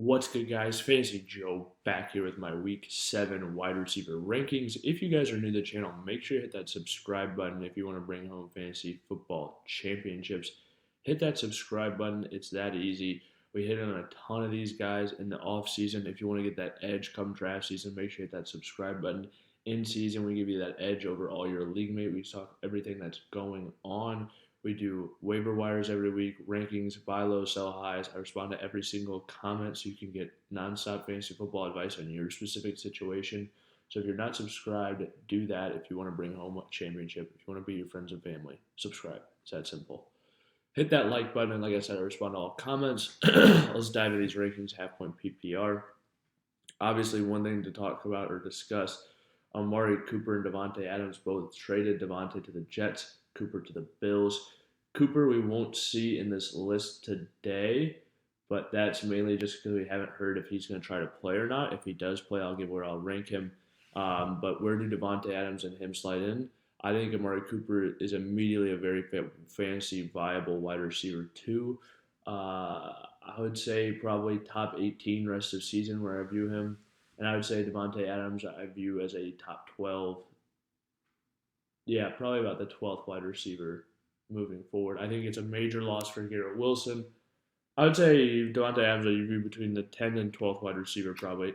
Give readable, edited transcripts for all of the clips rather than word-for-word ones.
What's good, guys? Fantasy Joe back here with my Week 7 wide receiver rankings. If you guys are new to the channel, make sure you hit that subscribe button if you want to bring home fantasy football championships. Hit that subscribe button. It's that easy. We hit on a ton of these guys in the off season. If you want to get that edge come draft season, make sure you hit that subscribe button. In season, we give you that edge over all your league mate. We talk everything that's going on. We do waiver wires every week, rankings, buy low, sell highs. I respond to every single comment so you can get nonstop fantasy football advice on your specific situation. So if you're not subscribed, do that if you want to bring home a championship. If you want to beat your friends and family, subscribe. It's that simple. Hit that like button. And like I said, I respond to all comments. Let's dive into these rankings, half point PPR. Obviously, one thing to talk about or discuss, Amari Cooper and Devontae Adams both traded. Devontae to the Jets, Cooper to the Bills. Cooper we won't see in this list today, but that's mainly just because we haven't heard if he's going to try to play or not. If he does play, I'll give where I'll rank him. But where do Devontae Adams and him slide in? I think Amari Cooper is immediately a very fantasy viable wide receiver too. I would say probably top 18 rest of season where I view him. And I would say Devontae Adams I view as a top 12. Yeah, probably about the 12th wide receiver moving forward. I think it's a major loss for Garrett Wilson. I would say Devontae Adams I view between the 10th and 12th wide receiver probably.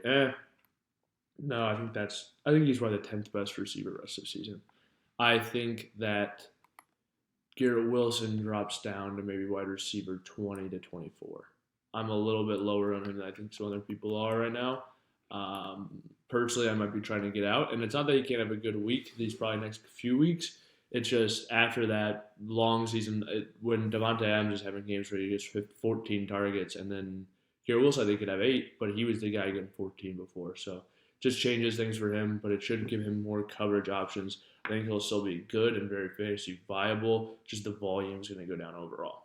No, I think he's probably the 10th best receiver rest of season. I think that Garrett Wilson drops down to maybe wide receiver 20 to 24. I'm a little bit lower on him than I think some other people are right now. Personally, I might be trying to get out, and it's not that he can't have a good week. These probably next few weeks. It's just after that long season, when Devontae Adams is having games where he gets 14 targets, and then Garrett Wilson I think could have 8, but he was the guy getting 14 before, so just changes things for him. But it should give him more coverage options. I think he'll still be good and very fantasy viable. Just the volume is going to go down overall.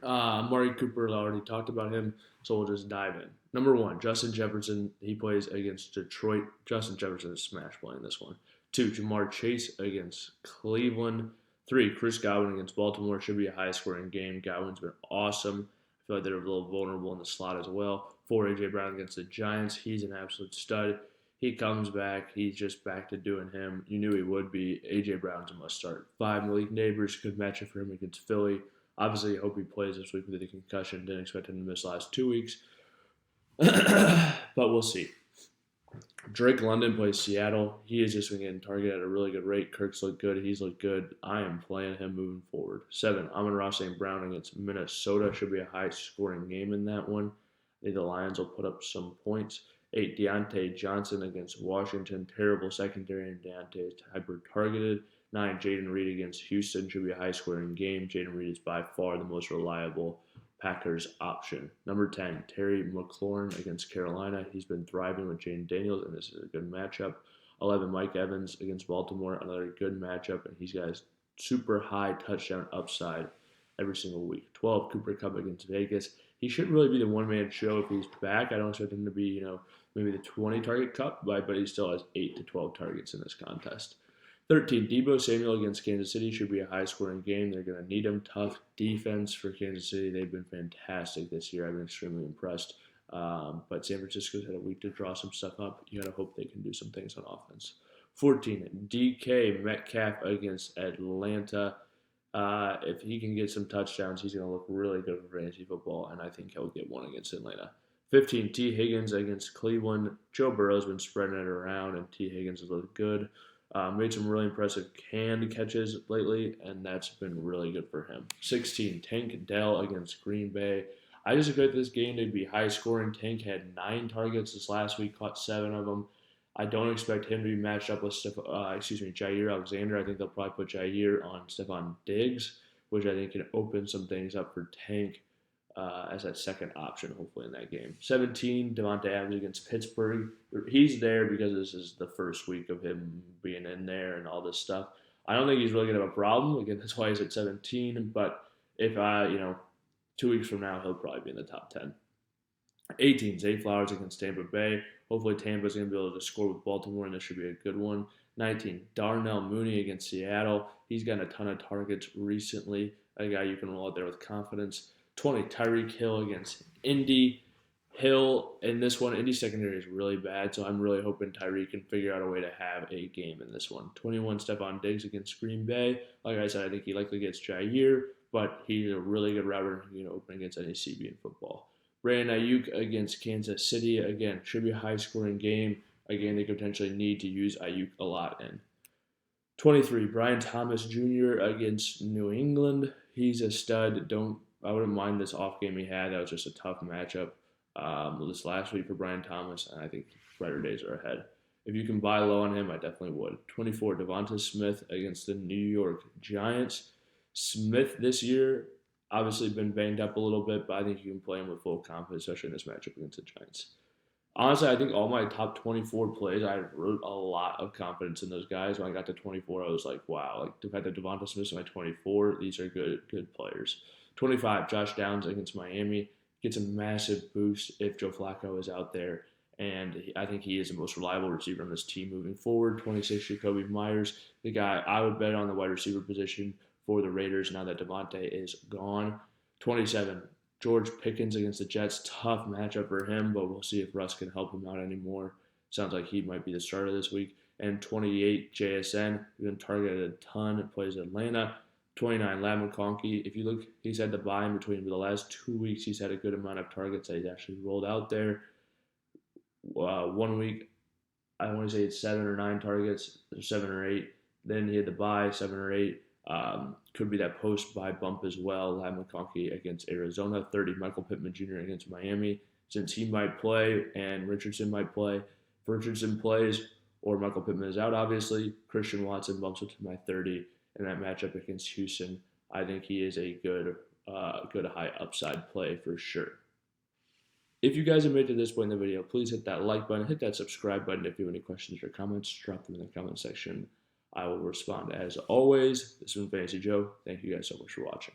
Amari Cooper already talked about him, so we'll just dive in. Number 1, Justin Jefferson. He plays against Detroit. Justin Jefferson is smash playing this one. 2, Jamar Chase against Cleveland. 3, Chris Godwin against Baltimore. Should be a high-scoring game. Godwin's been awesome. I feel like they're a little vulnerable in the slot as well. 4, A.J. Brown against the Giants. He's an absolute stud. He comes back. He's just back to doing him. You knew he would be. A.J. Brown's a must-start. 5, Malik Neighbors. Good matchup for him against Philly. Obviously, I hope he plays this week with the concussion. Didn't expect him to miss the last 2 weeks. But we'll see. Drake London plays Seattle. He has just been getting targeted at a really good rate. Kirk's looked good. He's looked good. I am playing him moving forward. 7, Amon-Ra St. Brown against Minnesota. Should be a high-scoring game in that one. I think the Lions will put up some points. 8, Deontay Johnson against Washington. Terrible secondary, and Deontay is hyper-targeted. 9, Jaden Reed against Houston. Should be a high-scoring game. Jaden Reed is by far the most reliable Packers option. Number 10, Terry McLaurin against Carolina. He's been thriving with Jane Daniels, and this is a good matchup. 11, Mike Evans against Baltimore. Another good matchup, and he's got a super high touchdown upside every single week. 12, Cooper Kupp against Vegas. He should really be the one-man show if he's back. I don't expect him to be, maybe the 20-target Kupp, but he still has 8 to 12 targets in this contest. 13, Deebo Samuel against Kansas City. Should be a high-scoring game. They're going to need him. Tough defense for Kansas City. They've been fantastic this year. I've been extremely impressed. But San Francisco's had a week to draw some stuff up. You got to hope they can do some things on offense. 14, DK Metcalf against Atlanta. If he can get some touchdowns, he's going to look really good for fantasy football, and I think he'll get one against Atlanta. 15, T. Higgins against Cleveland. Joe Burrow's been spreading it around, and T. Higgins has looked good. Made some really impressive canned catches lately, and that's been really good for him. 16, Tank Dell against Green Bay. I just expect this game to be high scoring. Tank had 9 targets this last week, caught 7 of them. I don't expect him to be matched up with Jair Alexander. I think they'll probably put Jair on Stephon Diggs, which I think can open some things up for Tank as that second option, hopefully, in that game. 17, Devontae Adams against Pittsburgh. He's there because this is the first week of him being in there and all this stuff. I don't think he's really going to have a problem. Again, that's why he's at 17. But if 2 weeks from now, he'll probably be in the top 10. 18, Zay Flowers against Tampa Bay. Hopefully Tampa's going to be able to score with Baltimore, and this should be a good one. 19, Darnell Mooney against Seattle. He's gotten a ton of targets recently. A guy you can roll out there with confidence. 20, Tyreek Hill against Indy. Hill in this one, Indy secondary is really bad, so I'm really hoping Tyreek can figure out a way to have a game in this one. 21 Stephon Diggs against Green Bay. Like I said, I think he likely gets Jair, but he's a really good router. He can open against any CB in football. Brandon Ayuk against Kansas City. Again, should be a high scoring game. Again, they could potentially need to use Ayuk a lot in. 23, Brian Thomas Jr. against New England. He's a stud. I wouldn't mind this off game he had. That was just a tough matchup this last week for Brian Thomas, and I think brighter days are ahead. If you can buy low on him, I definitely would. 24, Devonta Smith against the New York Giants. Smith this year obviously been banged up a little bit, but I think you can play him with full confidence, especially in this matchup against the Giants. Honestly, I think all my top 24 plays, I wrote a lot of confidence in those guys. When I got to 24, I was like, wow, like the fact that Devonta Smith's in my 24, these are good players. 25, Josh Downs against Miami gets a massive boost if Joe Flacco is out there, and I think he is the most reliable receiver on this team moving forward. 26, Jacoby Myers, the guy I would bet on the wide receiver position for the Raiders now that Devontae is gone. 27, George Pickens against the Jets, tough matchup for him, but we'll see if Russ can help him out anymore. Sounds like he might be the starter this week. And 28, JSN, he's been targeted a ton, plays Atlanta. 29, Lab McConkey. If you look, he's had to buy in between, but the last 2 weeks he's had a good amount of targets that he's actually rolled out there. 1 week, I want to say it's 7 or 9 targets, or 7 or 8. Then he had to buy 7 or 8. Could be that post-buy bump as well. Lab McConkey against Arizona. 30, Michael Pittman Jr. against Miami. Since he might play and Richardson might play, if Richardson plays or Michael Pittman is out, obviously, Christian Watson bumps up to my 30 in that matchup against Houston. I think he is a good high upside play for sure. If you guys have made it to this point in the video, please hit that like button, hit that subscribe button. If you have any questions or comments, drop them in the comment section. I will respond as always. This has been Fantasy Joe. Thank you guys so much for watching.